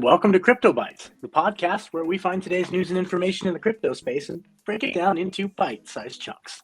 welcome to Crypto Bytes, the podcast where we find today's news and information in the crypto space and break it down into bite-sized chunks.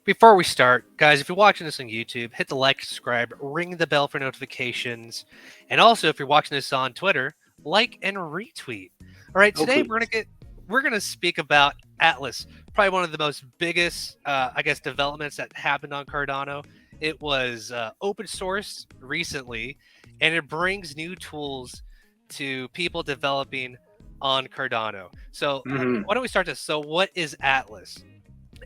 Before we start, guys, if you're watching this on YouTube, hit the like, subscribe, ring the bell for notifications, and also if you're watching this on Twitter, like and retweet. All right, today we're gonna speak about Atlas, probably one of the most biggest, developments that happened on Cardano. It was open sourced recently, and it brings new tools to people developing on Cardano. So why don't we start this? So what is Atlas?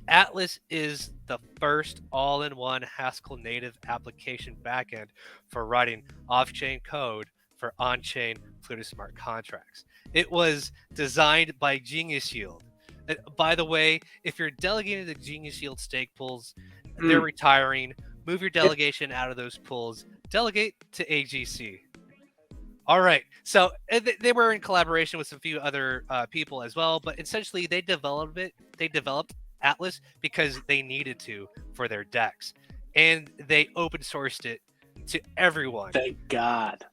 Atlas is the first all-in-one Haskell native application backend for writing off-chain code for on-chain Plutus Smart contracts. It was designed by Genius Yield. By the way, if you're delegating the Genius Yield stake pools, they're retiring. Move your delegation out of those pools. Delegate to AGC. All right. So they were in collaboration with some few other people as well, but essentially they developed Atlas because they needed to for their DEX, and they open sourced it to everyone. Thank God.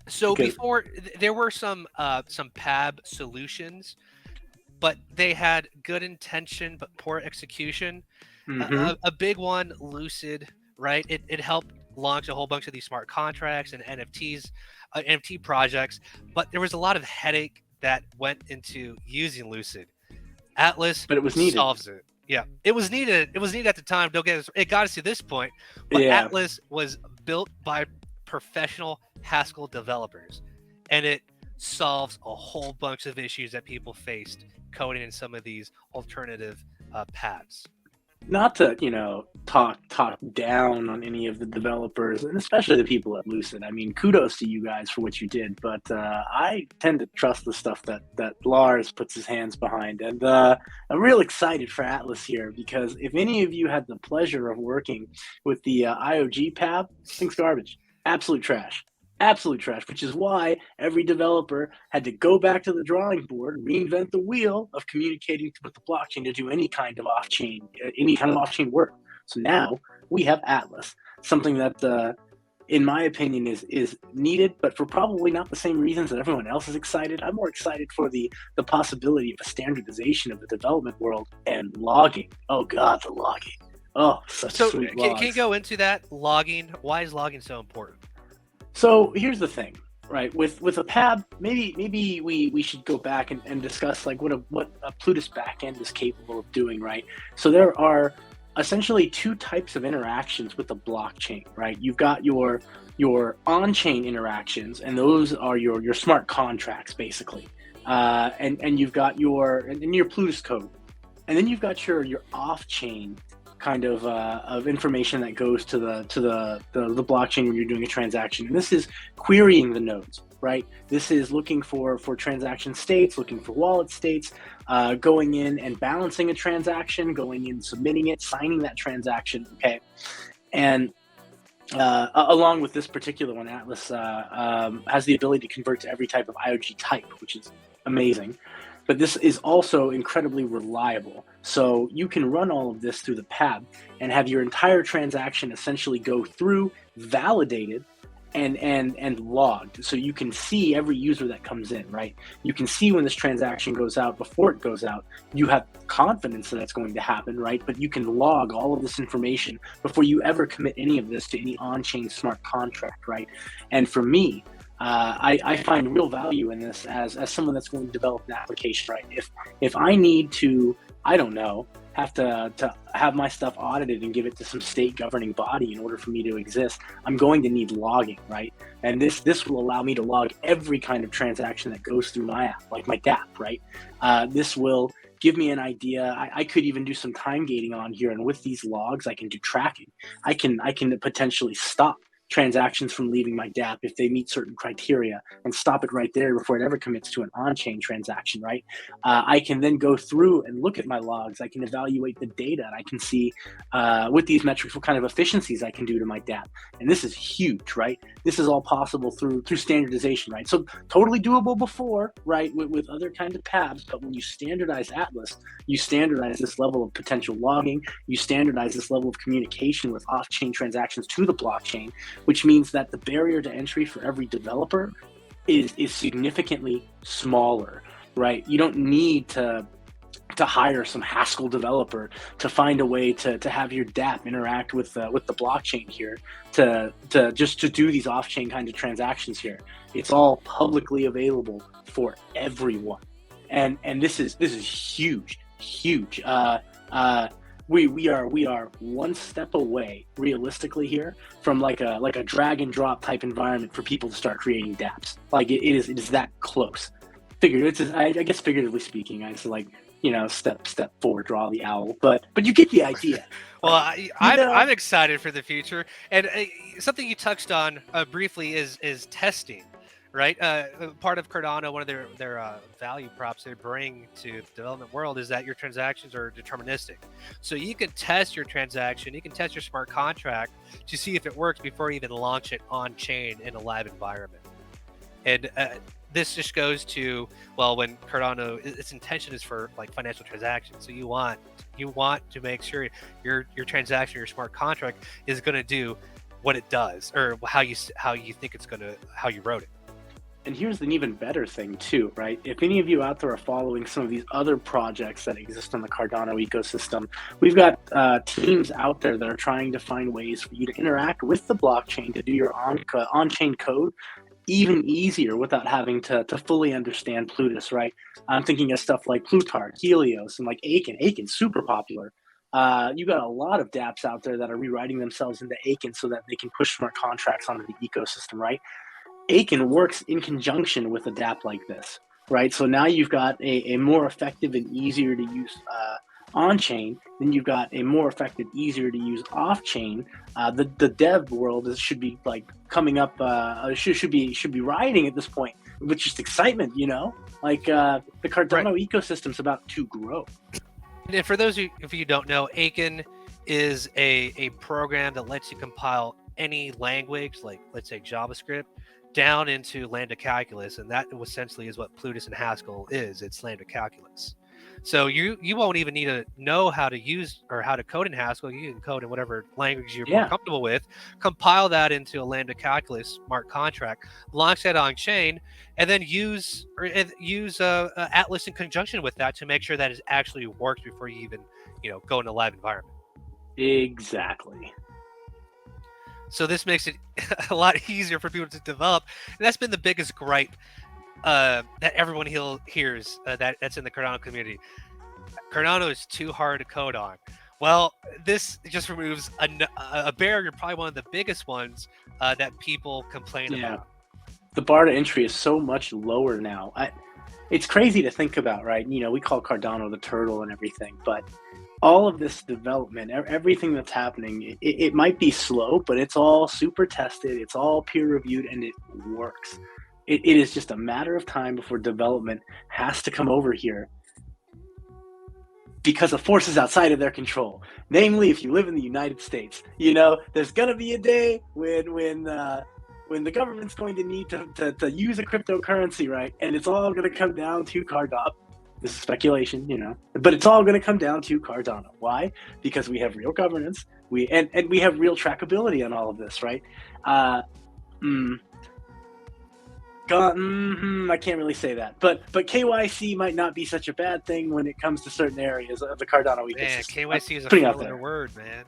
So before there were some PAB solutions, but they had good intention but poor execution. A big one, Lucid, right? It helped launch a whole bunch of these smart contracts and NFTs, NFT projects, but there was a lot of headache that went into using Lucid. Atlas, but it was needed. Solves it. Yeah, it was needed. It was needed at the time. Don't get it got us to this point. But Atlas was built by professional Haskell developers, and it solves a whole bunch of issues that people faced coding in some of these alternative PABs. Not to, talk down on any of the developers, and especially the people at Lucid. I mean, kudos to you guys for what you did, but I tend to trust the stuff that Lars puts his hands behind. And I'm real excited for Atlas here, because if any of you had the pleasure of working with the IOG PAB, thing's garbage. Absolute trash. Absolute trash, which is why every developer had to go back to the drawing board, reinvent the wheel of communicating with the blockchain to do any kind of off-chain work. So now we have Atlas, something that, in my opinion, is needed, but for probably not the same reasons that everyone else is excited. I'm more excited for the possibility of a standardization of the development world and logging. Oh God, the logging. Oh, such sweet logs. Can you go into that logging? Why is logging so important? So here's the thing, right? With a PAB, maybe we should go back and discuss like what a Plutus backend is capable of doing, right? So there are essentially two types of interactions with the blockchain, right? You've got your on-chain interactions, and those are your smart contracts, basically, and you've got your Plutus code, and then you've got your off-chain kind of information that goes to the blockchain when you're doing a transaction. And this is querying the nodes, right? This is looking for transaction states, looking for wallet states, going in and balancing a transaction, going in, submitting it, signing that transaction, okay? And along with this particular one, Atlas has the ability to convert to every type of IOG type, which is amazing. But this is also incredibly reliable. So you can run all of this through the PAB and have your entire transaction essentially go through, validated, and logged. So you can see every user that comes in, right? You can see when this transaction goes out before it goes out. You have confidence that it's going to happen, right? But you can log all of this information before you ever commit any of this to any on-chain smart contract, right? And for me, I find real value in this as someone that's going to develop an application, right? If I need to, I don't know, have to have my stuff audited and give it to some state governing body in order for me to exist, I'm going to need logging, right? And this will allow me to log every kind of transaction that goes through my app, like my dapp, right? This will give me an idea. I could even do some time gating on here, and with these logs, I can do tracking. I can potentially stop transactions from leaving my dapp if they meet certain criteria and stop it right there before it ever commits to an on-chain transaction, right? I can then go through and look at my logs. I can evaluate the data, and I can see with these metrics what kind of efficiencies I can do to my dapp. And this is huge, right? This is all possible through standardization, right? So totally doable before, right, with other kinds of PABs, but when you standardize Atlas, you standardize this level of potential logging, you standardize this level of communication with off-chain transactions to the blockchain, which means that the barrier to entry for every developer is significantly smaller, right? You don't need to hire some Haskell developer to find a way to have your dapp interact with the blockchain here to do these off-chain kind of transactions here. It's all publicly available for everyone, and this is huge. We are one step away, realistically, here from like a drag and drop type environment for people to start creating dapps. Like it is that close. I guess figuratively speaking, I just like, step forward, draw the owl, but you get the idea. Well, I'm excited for the future, and something you touched on briefly is testing, right? Part of Cardano, one of their value props they bring to the development world is that your transactions are deterministic. So you can test your transaction, you can test your smart contract to see if it works before you even launch it on chain in a live environment. And this just goes to, well, when Cardano, its intention is for like financial transactions. So you want to make sure your transaction, your smart contract is going to do what it does, or how you think it's going to, how you wrote it. And here's an even better thing too, right? If any of you out there are following some of these other projects that exist on the Cardano ecosystem, we've got teams out there that are trying to find ways for you to interact with the blockchain to do your on-chain code even easier without having to fully understand Plutus, right? I'm thinking of stuff like Plutarch, Helios, and like Aiken. Aiken's super popular. You got a lot of dapps out there that are rewriting themselves into Aiken so that they can push smart contracts onto the ecosystem, right? Aiken works in conjunction with a dapp like this, right? So now you've got a more effective and easier to use on-chain, then you've got a more effective, easier to use off-chain. The dev world should be like coming up, should be rioting at this point with just excitement, like the Cardano ecosystem's about to grow. And for those of you who don't know, Aiken is a program that lets you compile any language, like let's say JavaScript, down into lambda calculus, and that essentially is what Plutus and Haskell is. It's lambda calculus. So you won't even need to know how to use or how to code in Haskell. You can code in whatever language you're more comfortable with, compile that into a lambda calculus smart contract, launch that on chain, and then use Atlas in conjunction with that to make sure that it actually works before you even go in a live environment. Exactly. So this makes it a lot easier for people to develop, and that's been the biggest gripe that everyone hears that's in the Cardano community. Cardano is too hard to code on. Well, this just removes a barrier, probably one of the biggest ones that people complain about. The bar to entry is so much lower now. It's crazy to think about, right? We call Cardano the turtle and everything, but all of this development, everything that's happening, it might be slow, but it's all super tested, it's all peer reviewed, and it works. It is just a matter of time before development has to come over here because of forces outside of their control. Namely, if you live in the United States, there's gonna be a day when the government's going to need to use a cryptocurrency, right? And it's all gonna come down to Cardano. This is speculation, but it's all going to come down to Cardano. Why? Because we have real governance, and we have real trackability on all of this, right? I can't really say that, but KYC might not be such a bad thing when it comes to certain areas of the Cardano ecosystem. Man, KYC is a four-letter word, man.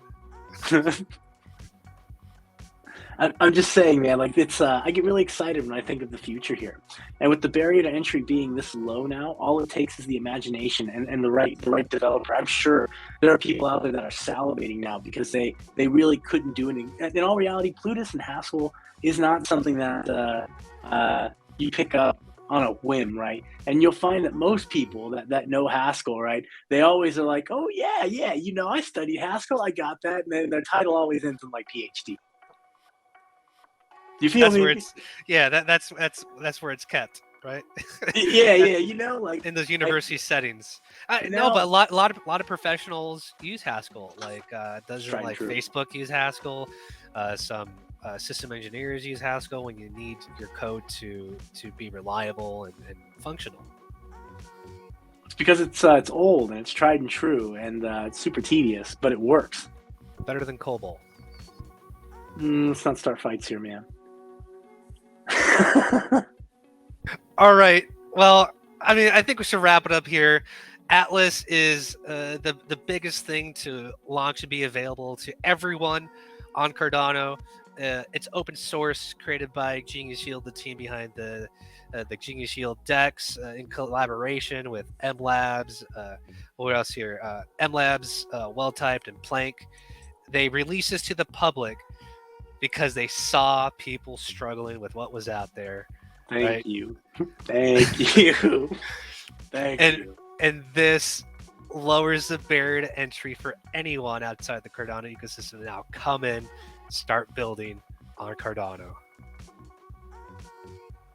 I'm just saying, man, like it's I get really excited when I think of the future here. And with the barrier to entry being this low now, all it takes is the imagination and the right developer. I'm sure there are people out there that are salivating now because they really couldn't do anything. In all reality, Plutus and Haskell is not something that you pick up on a whim, right? And you'll find that most people that know Haskell, right, they always are like, oh yeah, I studied Haskell, I got that, and then their title always ends in like PhD. You feel me? Where it's, that's where it's kept, right? yeah, like in those university settings. No, but a lot of professionals use Haskell. Like doesn't like Facebook use Haskell? Some system engineers use Haskell when you need your code to be reliable and functional. It's because it's old and it's tried and true and it's super tedious, but it works. Better than COBOL. Let's not start fights here, man. All right. Well, I mean, I think we should wrap it up here. Atlas is the biggest thing to launch and be available to everyone on Cardano. It's open source, created by Genius Yield, the team behind the Genius Yield DEX, in collaboration with M Labs. What else here? M Labs, Well Typed, and Plank. They released this to the public because they saw people struggling with what was out there. Thank you. Thank you. Thank you. And this lowers the barrier to entry for anyone outside the Cardano ecosystem. Now come in, start building on Cardano.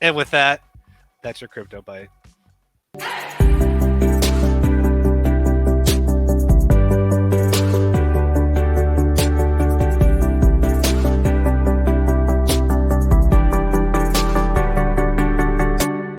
And with that, that's your crypto bite.